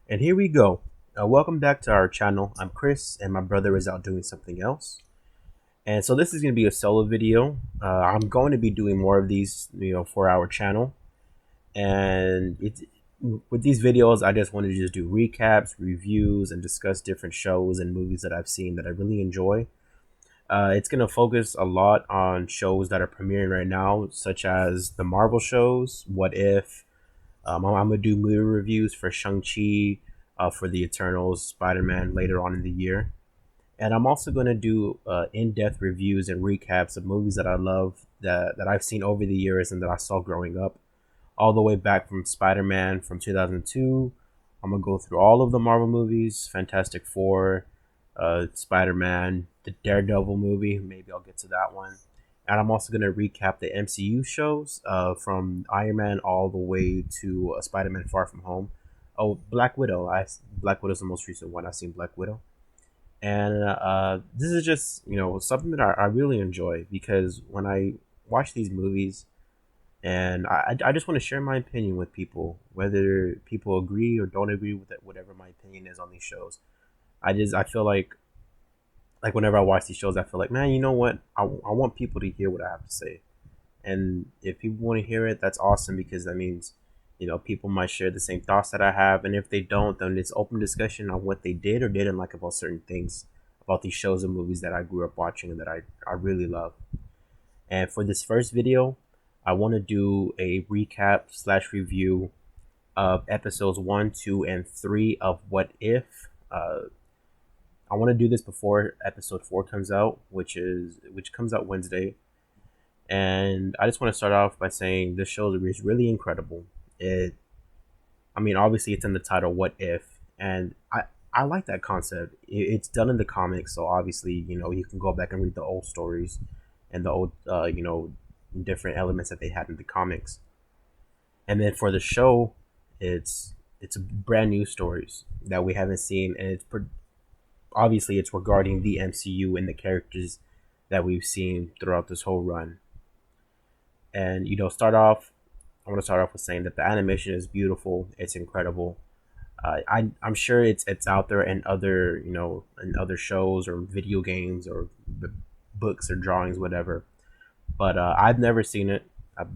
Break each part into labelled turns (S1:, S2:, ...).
S1: And here we go. Welcome back to our channel. I'm Chris, and my brother is out doing something else. And so this is going to be a solo video. I'm going to be doing more of these, for our channel. And with these videos, I just want to just do recaps, reviews, and discuss different shows and movies that I've seen that I really enjoy. It's going to focus a lot on shows that are premiering right now, such as the Marvel shows, What If. I'm gonna do movie reviews for Shang-Chi, for the Eternals, Spider-Man later on in the year. And I'm also gonna do in-depth reviews and recaps of movies that I love that I've seen over the years and that I saw growing up, all the way back from Spider-Man from 2002. I'm gonna go through all of the Marvel movies, Fantastic Four, Spider-Man, the Daredevil movie. Maybe I'll get to that one. And I'm also gonna recap the MCU shows, from Iron Man all the way to Spider-Man: Far From Home. Oh, Black Widow. Black Widow's the most recent one. I've seen Black Widow, and this is just something that I really enjoy because when I watch these movies, and I just want to share my opinion with people, whether people agree or don't agree with it, whatever my opinion is on these shows. I feel like whenever I watch these shows, I feel like, man, you know what? I want people to hear what I have to say, and if people want to hear it, that's awesome because that means people might share the same thoughts that I have, and if they don't, then it's open discussion on what they did or didn't like about certain things about these shows and movies that I grew up watching and that I really love. And for this first video, I want to do a recap slash review of episodes 1, 2, and 3 of What If. I want to do this before episode 4 comes out, which comes out Wednesday. And I just want to start off by saying this show is really incredible. I mean, obviously it's in the title, What If, and I like that concept. It's done in the comics, so obviously you can go back and read the old stories and the old different elements that they had in the comics. And then for the show, it's brand new stories that we haven't seen, and obviously it's regarding the MCU and the characters that we've seen throughout this whole run. And I want to start off with saying that the animation is beautiful. It's incredible. I'm sure it's out there in other in other shows or video games or books or drawings, whatever. But I've never seen it.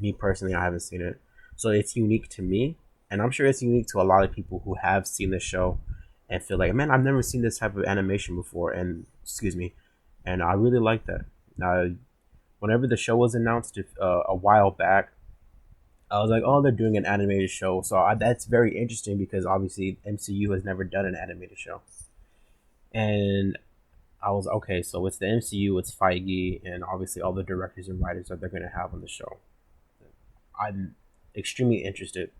S1: Me personally, I haven't seen it, so it's unique to me, and I'm sure it's unique to a lot of people who have seen the show and feel like, man, I've never seen this type of animation before. And excuse me, and I really like that. Now, whenever the show was announced a while back, I was like, oh, they're doing an animated show. So that's very interesting because obviously MCU has never done an animated show. And I was okay, so it's the MCU, it's Feige, and obviously all the directors and writers that they're going to have on the show. I'm extremely interested.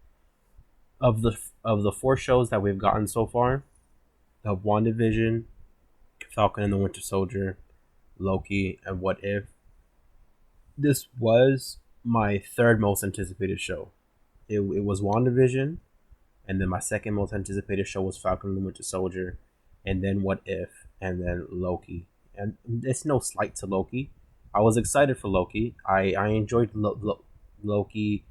S1: Of the 4 shows that we've gotten so far, of WandaVision, Falcon and the Winter Soldier, Loki, and What If, this was my third most anticipated show. It was WandaVision, and then my second most anticipated show was Falcon and the Winter Soldier, and then What If, and then Loki. And it's no slight to Loki. I was excited for Loki. I enjoyed Loki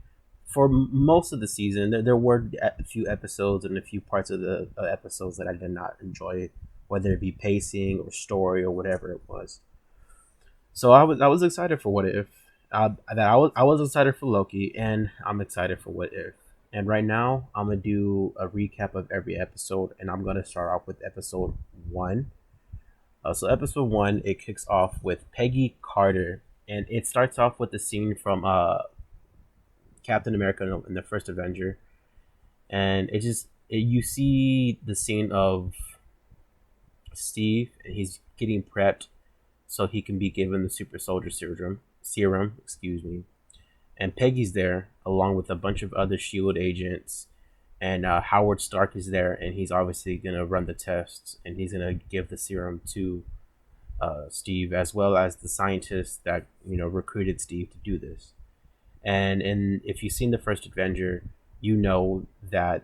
S1: for most of the season. There were a few episodes and a few parts of the episodes that I did not enjoy, whether it be pacing or story or whatever it was. So I was excited for What If. I was excited for Loki, and I'm excited for What If. And right now, I'm gonna do a recap of every episode, and I'm gonna start off with episode 1. So episode 1, it kicks off with Peggy Carter, and it starts off with the scene from Captain America in the first Avenger, and you see the scene of Steve, and he's getting prepped so he can be given the super soldier serum, excuse me. And Peggy's there along with a bunch of other Shield agents, and Howard Stark is there, and he's obviously gonna run the tests, and he's gonna give the serum to Steve, as well as the scientist that recruited Steve to do this. And if you've seen the first Avenger, you know that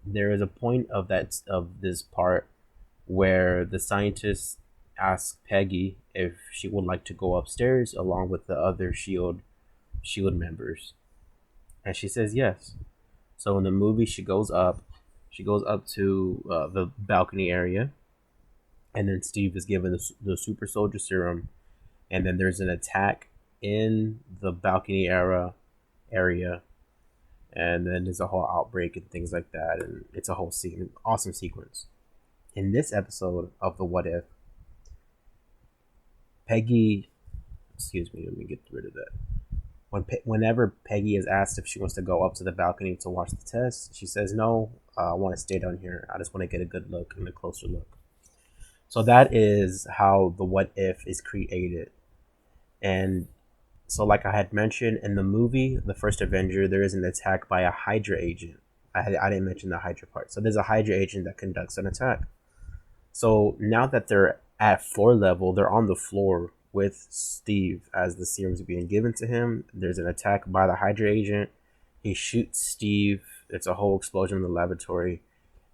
S1: there is a point of this part where the scientist asks Peggy if she would like to go upstairs along with the other Shield members, and she says yes. So in the movie, she goes up, She goes up to the balcony area, and then Steve is given the super soldier serum, and then there's an attack in the balcony area, and then there's a whole outbreak and things like that, and it's a whole scene, awesome sequence. In this episode of the What If, Peggy, excuse me, let me get rid of that. Whenever Peggy is asked if she wants to go up to the balcony to watch the test, she says no. I want to stay down here. I just want to get a good look and a closer look. So that is how the What If is created. And so, like I had mentioned in the movie, The First Avenger, there is an attack by a Hydra agent. I didn't mention the Hydra part. So there's a Hydra agent that conducts an attack. So now that they're at floor level, they're on the floor with Steve as the serum's being given to him. There's an attack by the Hydra agent. He shoots Steve. It's a whole explosion in the laboratory.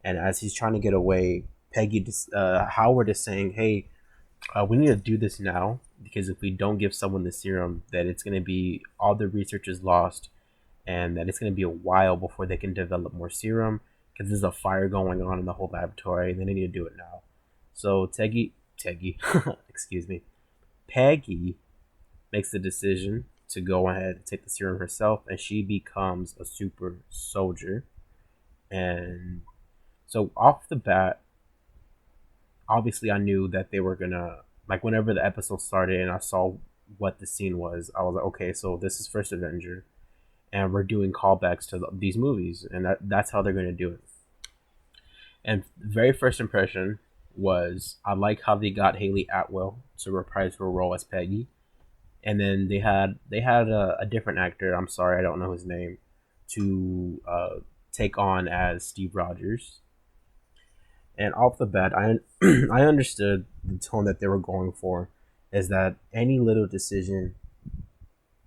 S1: And as he's trying to get away, Howard is saying, hey, we need to do this now, because if we don't give someone the serum, that it's going to be, all the research is lost, and that it's going to be a while before they can develop more serum, because there's a fire going on in the whole laboratory, and they need to do it now. So excuse me, Peggy makes the decision to go ahead and take the serum herself, and she becomes a super soldier. And so off the bat, obviously I knew that they were gonna, like, whenever the episode started and I saw what the scene was, I was like, okay, so this is First Avenger, and we're doing callbacks to these movies, and that's how they're gonna do it. And very first impression was, I like how they got Haley Atwell to reprise her role as Peggy, and then they had a different actor. I'm sorry, I don't know his name, to take on as Steve Rogers. And off the bat, I understood the tone that they were going for, is that any little decision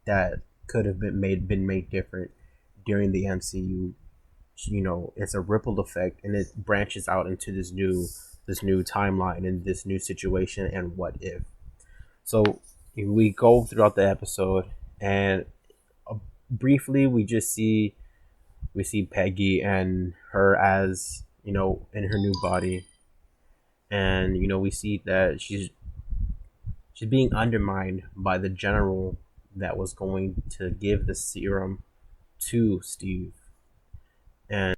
S1: that could have been made different during the MCU, it's a ripple effect, and it branches out into this new timeline and this new situation and what if. So we go throughout the episode, and briefly we see Peggy and her as, in her new body, and we see that she's being undermined by the general that was going to give the serum to Steve. And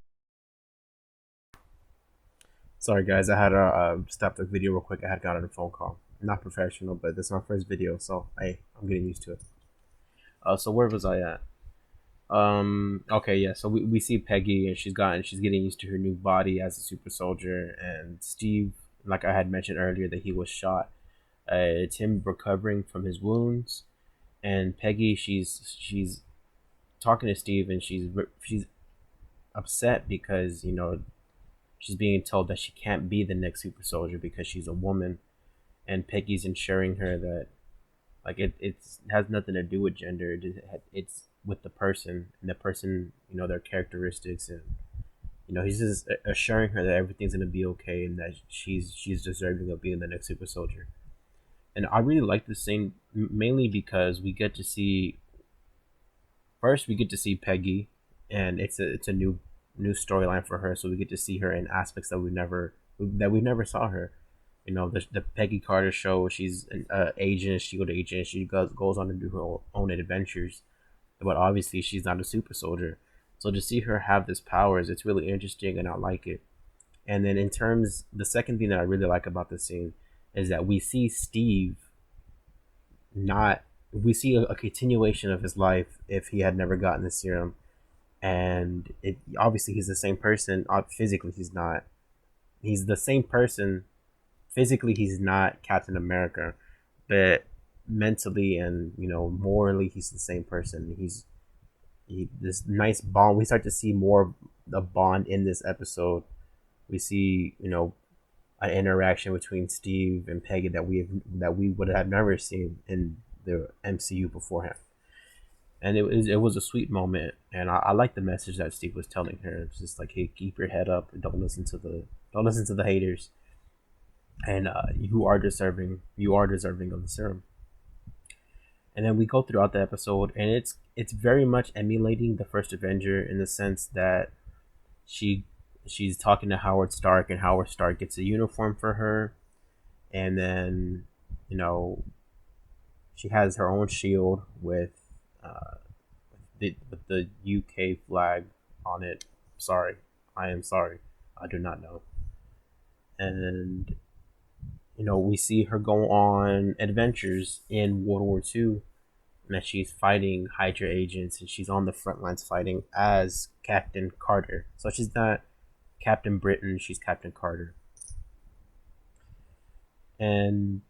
S1: sorry guys, I had to stop the video real quick. I had got on a phone call. Not professional, but this is my first video, so I'm getting used to it. So where was I at? Okay, yeah, so we see Peggy, and she's getting used to her new body as a super soldier, and Steve, like I had mentioned earlier, that he was shot. It's him recovering from his wounds, and Peggy, she's talking to Steve, and she's upset because she's being told that she can't be the next super soldier because she's a woman, and Peggy's ensuring her that, like, it has nothing to do with gender. It's with the person, and the person, their characteristics, and he's just assuring her that everything's gonna be okay, and that she's deserving of being the next super soldier. And I really like this scene, mainly because we get to see Peggy, and it's a new storyline for her. So we get to see her in aspects that we never saw her. The Peggy Carter show. She's an agent, shield agent. She goes on to do her own adventures, but obviously she's not a super soldier. So to see her have this powers, it's really interesting, and I like it. And then the second thing that I really like about this scene is that we see Steve not we see a continuation of his life if he had never gotten the serum. And it obviously, he's the same person. Physically he's not. He's the same person. Physically he's not Captain America, but mentally and morally he's the same person. This nice bond. We start to see more of the bond in this episode. We see an interaction between Steve and Peggy that we would have never seen in the MCU beforehand. And it was a sweet moment, and I like the message that Steve was telling her. It's just like, hey, keep your head up, and don't listen to the haters, and you are deserving of the serum. And then we go throughout the episode, and it's very much emulating the First Avenger, in the sense that she she's talking to Howard Stark, and Howard Stark gets a uniform for her, and then you know she has her own shield with uh, the UK flag on it. Sorry, I am sorry. I do not know. And we see her go on adventures in World War II, and that she's fighting Hydra agents, and she's on the front lines fighting as Captain Carter. So she's not Captain Britain; she's Captain Carter. And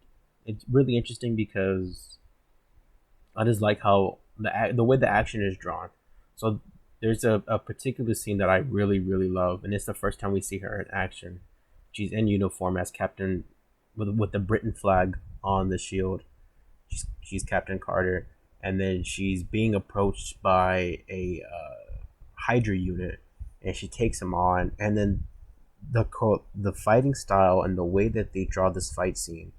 S1: it's really interesting because I just like how the way the action is drawn. So there's a particular scene that I really love, and it's the first time we see her in action. She's in uniform as Captain with the Britain flag on the shield. She's Captain Carter, and then she's being approached by a Hydra unit, and she takes him on, and then the fighting style and the way that they draw this fight scene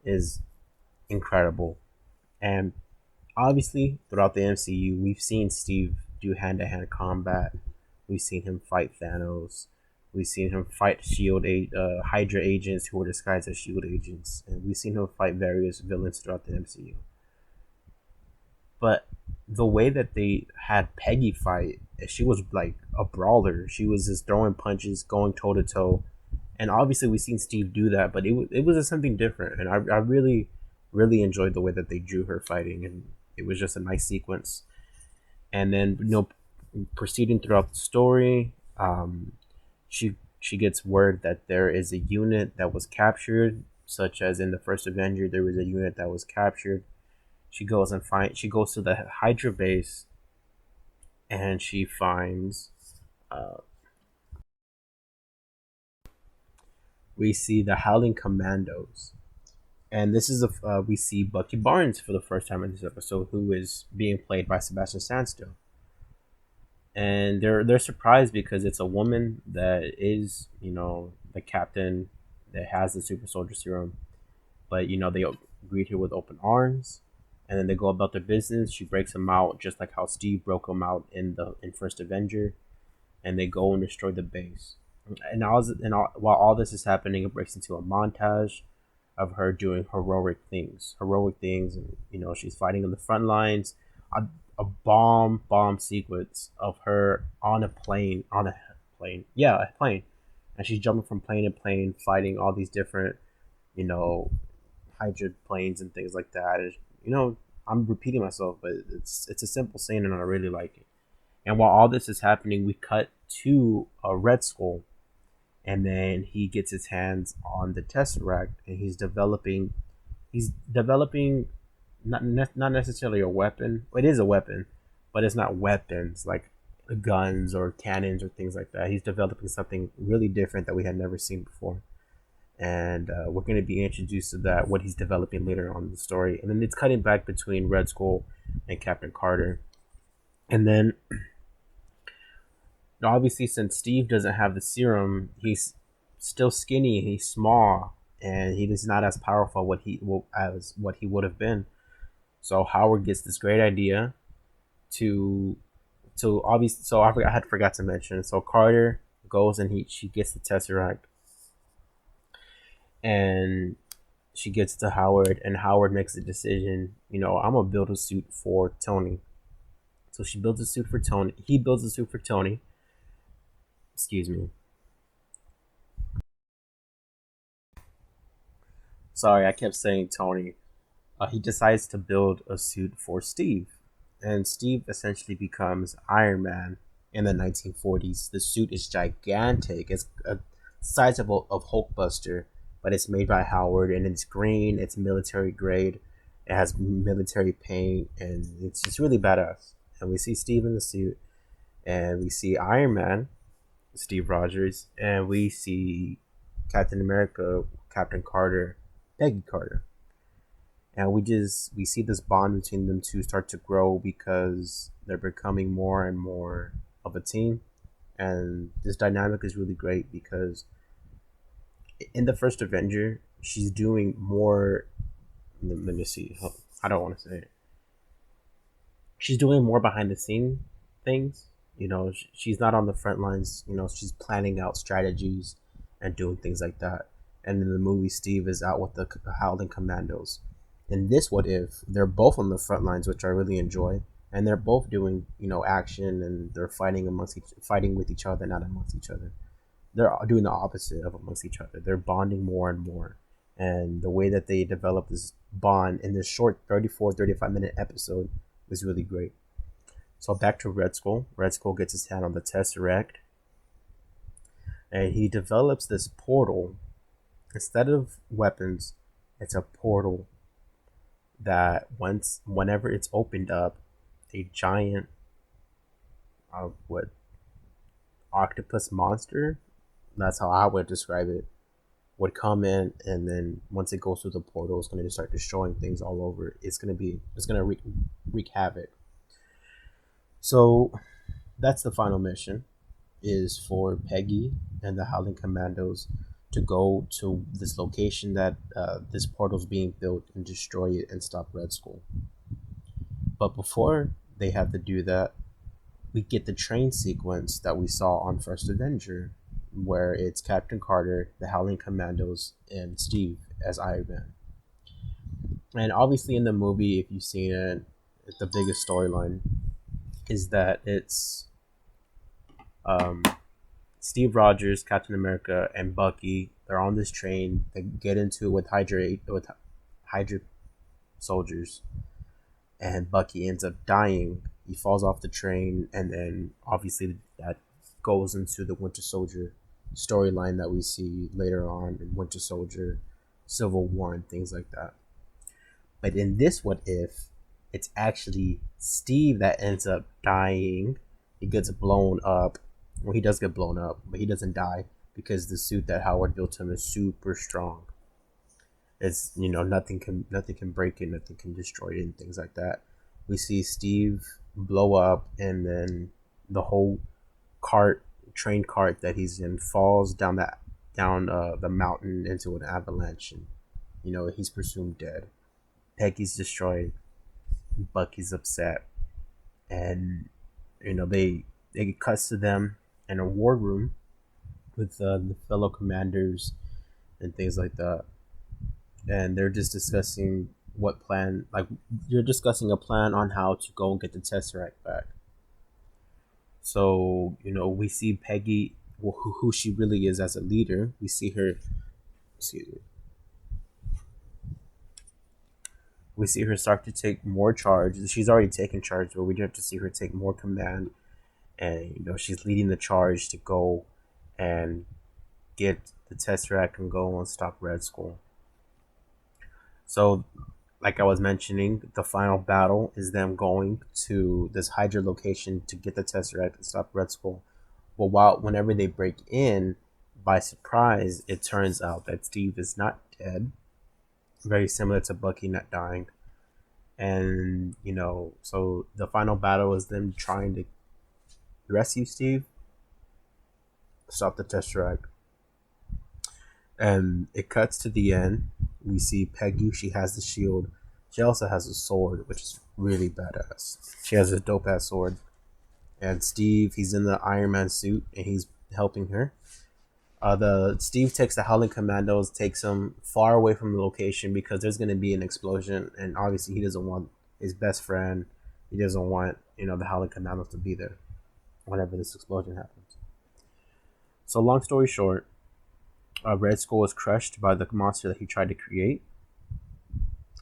S1: is incredible. And obviously, throughout the MCU, we've seen Steve do hand-to-hand combat. We've seen him fight Thanos. We've seen him fight Hydra agents who were disguised as Shield agents, and we've seen him fight various villains throughout the MCU. But the way that they had Peggy fight, she was like a brawler. She was just throwing punches, going toe to toe, and obviously we've seen Steve do that, but it was just something different, and I really enjoyed the way that they drew her fighting, and it was just a nice sequence. And then proceeding throughout the story, she gets word that there is a unit that was captured, such as in the first Avenger, there was a unit that was captured. She goes to the Hydra base, and she finds uh, we see the Howling Commandos, and this is we see Bucky Barnes for the first time in this episode, who is being played by Sebastian Stan still. And they're surprised because it's a woman that is the captain that has the super soldier serum, but they greet her with open arms, and then they go about their business. She breaks them out just like how Steve broke them out in First Avenger, and they go and destroy the base. While all this is happening, it breaks into a montage of her doing heroic things, and she's fighting on the front lines. A bomb sequence of her on a plane, yeah, a plane, and she's jumping from plane to plane, fighting all these different, Hydra planes and things like that. And, I'm repeating myself, but it's a simple scene, and I really like it. And while all this is happening, we cut to a Red Skull, and then he gets his hands on the Tesseract, and he's developing not necessarily a weapon. It is a weapon, but it's not weapons like guns or cannons or things like that. He's developing something really different that we had never seen before, and we're going to be introduced to that, what he's developing later on in the story. And then it's cutting back between Red Skull and Captain Carter, and then obviously, since Steve doesn't have the serum, he's still skinny, he's small, and he is not as powerful as what he would have been. So Howard gets this great idea to obviously. So I had forgot to mention. So Carter goes and she gets the Tesseract, and she gets to Howard, and Howard makes a decision. I'm gonna build a suit for Tony. So she builds a suit for Tony. He builds a suit for Tony. Excuse me. Sorry, I kept saying Tony. He decides to build a suit for Steve, and Steve essentially becomes Iron Man in the 1940s. The suit is gigantic. It's a size of Hulkbuster, but it's made by Howard, and it's green. It's military grade. It has military paint, and it's just really badass. And we see Steve in the suit, and we see Iron Man, Steve Rogers, and we see Captain America, Captain Carter, Peggy Carter. And we see this bond between them two start to grow because they're becoming more and more of a team. And this dynamic is really great because in the first Avenger, she's doing more. Let me see. I don't want to say it. She's doing more behind the scene things. she's not on the front lines. She's planning out strategies and doing things like that. And in the movie, Steve is out with the Howling Commandos. In this What If, they're both on the front lines, which I really enjoy, and they're both doing action, and they're fighting with each other, not amongst each other. They're doing the opposite of amongst each other. They're bonding more and more, and the way that they develop this bond in this short 34-35 minute episode is really great. So back to Red Skull. Red Skull gets his hand on the Tesseract, and he develops this portal. Instead of weapons, it's a portal that whenever it's opened up, a giant what octopus monster, that's how I would describe it, would come in, and then once it goes through the portal, it's going to start destroying things all over. It's going to wreak havoc. So that's the final mission, is for Peggy and the Howling Commandos to go to this location that this portal's being built and destroy it and stop Red Skull. But before they have to do that, we get the train sequence that we saw on First Avenger, where it's Captain Carter, the Howling Commandos, and Steve as Iron Man. And obviously in the movie, if you've seen it, the biggest storyline is that it's Steve Rogers, Captain America, and Bucky. They're on this train. They get into it with Hydra soldiers, and Bucky ends up dying. He falls off the train, and then obviously that goes into the Winter Soldier storyline that we see later on in Winter Soldier, Civil War, and things like that. But in this What If, it's actually Steve that ends up dying. He gets blown up. Well, he does get blown up, but he doesn't die because the suit that Howard built him is super strong. It's nothing can break it, nothing can destroy it, and things like that. We see Steve blow up, and then the whole train cart that he's in falls down the mountain into an avalanche, and he's presumed dead. Peggy's destroyed. Bucky's upset, and they cuts to them in a war room with the fellow commanders and things like that, and they're just discussing you're discussing a plan on how to go and get the Tesseract back. So we see Peggy, who she really is as a leader. We see her, excuse me. We see her start to take more charge. She's already taken charge, but we do have to see her take more command. And she's leading the charge to go and get the Tesseract and go and stop Red Skull. So, like I was mentioning, the final battle is them going to this Hydra location to get the Tesseract and stop Red Skull. Well, whenever they break in, by surprise, it turns out that Steve is not dead. Very similar to Bucky not dying. And, so the final battle is them trying to rescue Steve, stop the Tesseract. And it cuts to the end. We see Peggy, she has the shield. She also has a sword, which is really badass. She has a dope ass sword. And Steve, he's in the Iron Man suit, and he's helping her. Steve takes the Howling Commandos, takes them far away from the location because there's going to be an explosion, and obviously he doesn't want his best friend. He doesn't want the Howling Commandos to be there whenever this explosion happens. So long story short, Red Skull is crushed by the monster that he tried to create.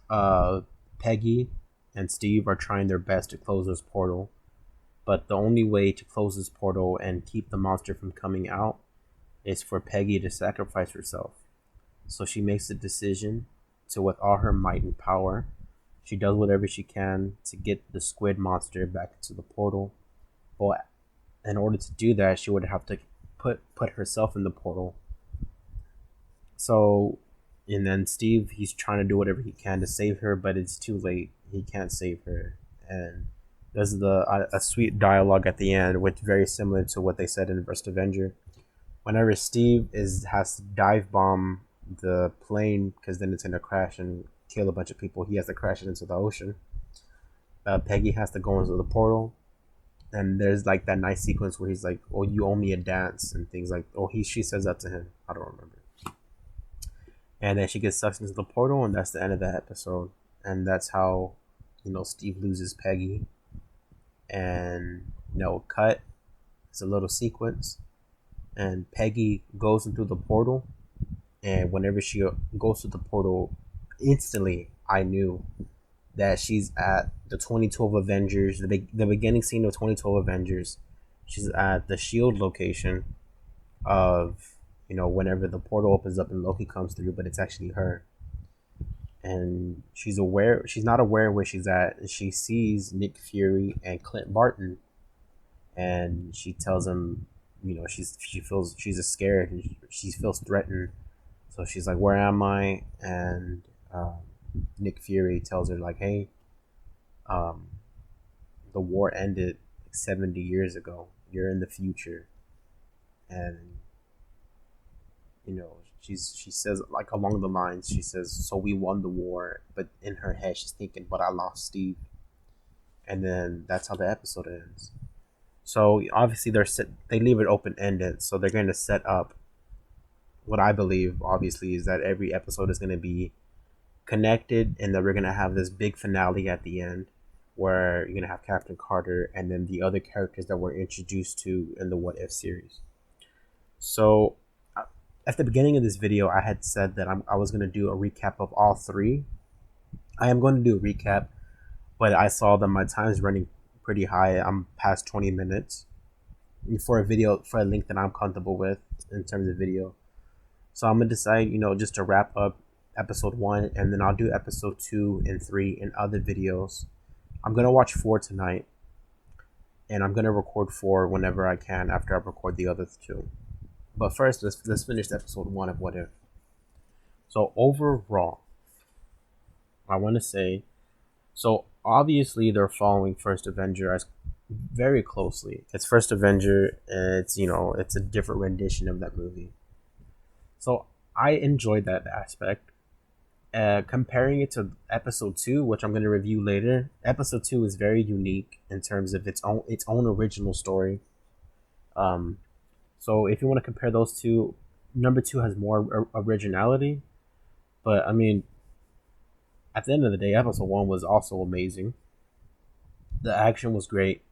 S1: Peggy and Steve are trying their best to close this portal, but the only way to close this portal and keep the monster from coming out is for Peggy to sacrifice herself. So she makes the decision to, with all her might and power, she does whatever she can to get the squid monster back into the portal. But in order to do that, she would have to put herself in the portal. So, and then Steve, he's trying to do whatever he can to save her, but it's too late. He can't save her. And there's a sweet dialogue at the end, which very similar to what they said in First Avenger. Whenever Steve has to dive bomb the plane, because then it's going to crash and kill a bunch of people, he has to crash it into the ocean. Peggy has to go into the portal, And there's like that nice sequence where he's like, "Oh, you owe me a dance," and things like, "Oh, she says that to him." I don't remember. And then she gets sucked into the portal, and that's the end of that episode. And that's how, Steve loses Peggy. And cut. It's a little sequence, and Peggy goes into the portal. And whenever she goes to the portal, instantly I knew that she's at the 2012 Avengers, the beginning scene of 2012 Avengers. She's at the Shield location of, whenever the portal opens up and Loki comes through, but it's actually her. And she's not aware where she's at. And she sees Nick Fury and Clint Barton, and she tells him, she feels she's scared and she feels threatened. So she's like, "Where am I?" And Nick Fury tells her like, "Hey, um, the war ended like 70 years ago. You're in the future," and she says like along the lines, she says, "So we won the war," but in her head she's thinking, "But I lost Steve," and then that's how the episode ends. So obviously they leave it open ended, so they're going to set up what I believe obviously is that every episode is going to be connected, and that we're going to have this big finale at the end where you're going to have Captain Carter and then the other characters that we're introduced to in the What If series. So at the beginning of this video, I had said that I was going to do a recap of all three. I am going to do a recap, but I saw that my time is running pretty high. I'm past 20 minutes for a length that I'm comfortable with in terms of video. So I'm going to decide, just to wrap up episode 1, and then I'll do episode 2 and 3 in other videos. I'm going to watch 4 tonight, and I'm going to record 4 whenever I can after I record the other 2. But first, let's finish episode 1 of What If. So overall, I want to say, so obviously they're following First Avenger as very closely. It's First Avenger, and it's a different rendition of that movie. So I enjoyed that aspect. Comparing it to episode 2, which I'm going to review later, episode 2 is very unique in terms of its own original story. So if you want to compare those two, number 2 has more originality. But I mean, at the end of the day, episode 1 was also amazing. The action was great.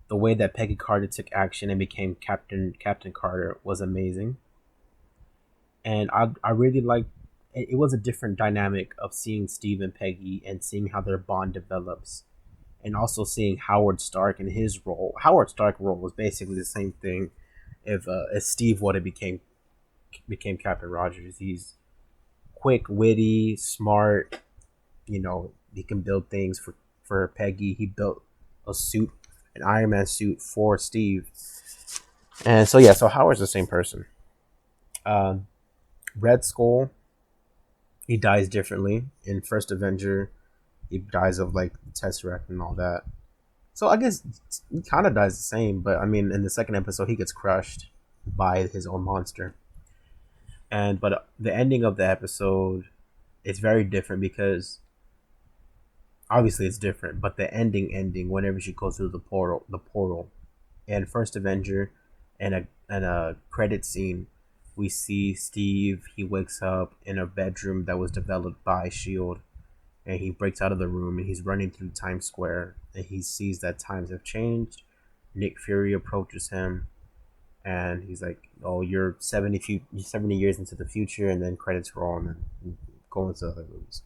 S1: The way that Peggy Carter took action and became Captain Carter was amazing. And I really liked it. Was a different dynamic of seeing Steve and Peggy and seeing how their bond develops, and also seeing Howard Stark and his role. Howard Stark's role was basically the same thing if Steve would have became Captain Rogers. He's quick, witty, smart. He can build things for Peggy. He built a suit, an Iron Man suit for Steve. And so yeah, so Howard's the same person. Red Skull, he dies differently. In First Avenger, he dies of like the Tesseract and all that. So I guess he kind of dies the same, but I mean, in the second episode, he gets crushed by his own monster. But the ending of the episode is very different because obviously it's different. But the ending, whenever she goes through the portal, and First Avenger, and a credit scene, we see Steve. He wakes up in a bedroom that was developed by Shield, and he breaks out of the room and he's running through Times Square, and he sees that times have changed. Nick Fury approaches him, and he's like, "Oh, you're 70 years into the future," and then credits roll and then go into other movies.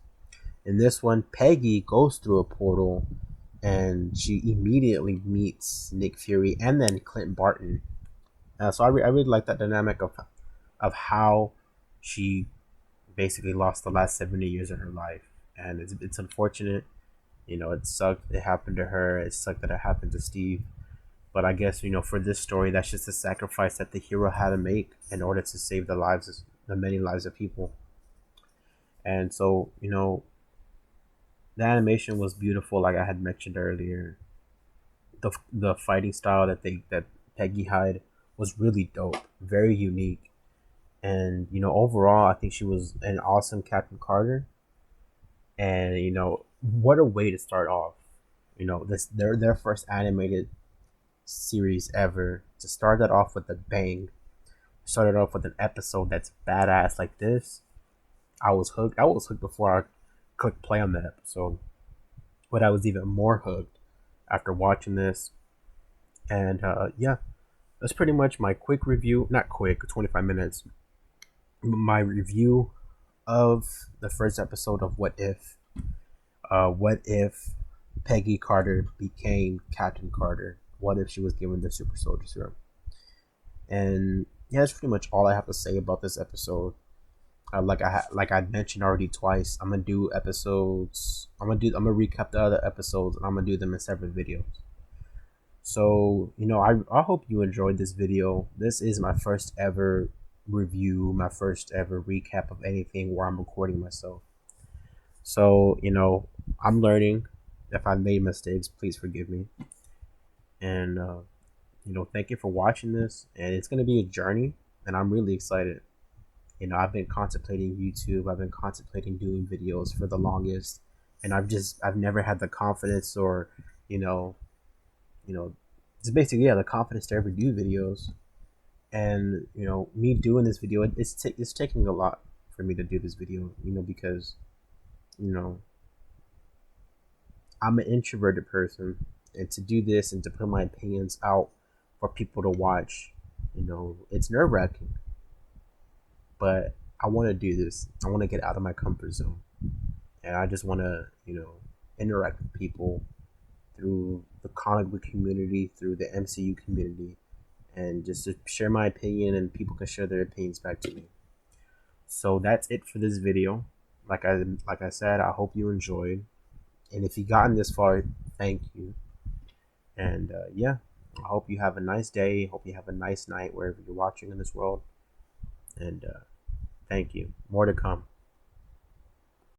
S1: In this one, Peggy goes through a portal, and she immediately meets Nick Fury and then Clint Barton. So I really like that dynamic of how she basically lost the last 70 years of her life, and it's unfortunate. It sucked. It happened to her. It sucked that it happened to Steve. But I guess for this story, that's just a sacrifice that the hero had to make in order to save the many lives of people. And so the animation was beautiful, like I had mentioned earlier. The fighting style that Peggy had was really dope, very unique. And overall, I think she was an awesome Captain Carter. And what a way to start off. This their first animated series ever. To start that off with a bang, started off with an episode that's badass like this. I was hooked. I was hooked before I clicked play on the episode, but I was even more hooked after watching this. And yeah, that's pretty much my quick review. Not quick, 25 minutes. My review of the first episode of What If. What if Peggy Carter became Captain Carter? What if she was given the super soldier serum? And yeah, that's pretty much all I have to say about this episode. Like I mentioned already twice, I'm gonna do episodes. I'm gonna recap the other episodes, and I'm gonna do them in separate videos. So I hope you enjoyed this video. This is my first ever review, my first ever recap of anything where I'm recording myself. So I'm learning. If I made mistakes, please forgive me. And thank you for watching this. And it's gonna be a journey, and I'm really excited. I've been contemplating YouTube. I've been contemplating doing videos for the longest, and I've never had the confidence or, you know, it's basically the confidence to ever do videos. And me doing this video, it's taking a lot for me to do this video. Because you know I'm an introverted person, and to do this and to put my opinions out for people to watch, it's nerve wracking. But I want to do this. I want to get out of my comfort zone, and I just want to, interact with people through the comic book community, through the MCU community, and just to share my opinion, and people can share their opinions back to me. So that's it for this video. Like I said, I hope you enjoyed, and if you gotten this far, thank you. And yeah, I hope you have a nice day. Hope you have a nice night wherever you're watching in this world. And thank you. More to come.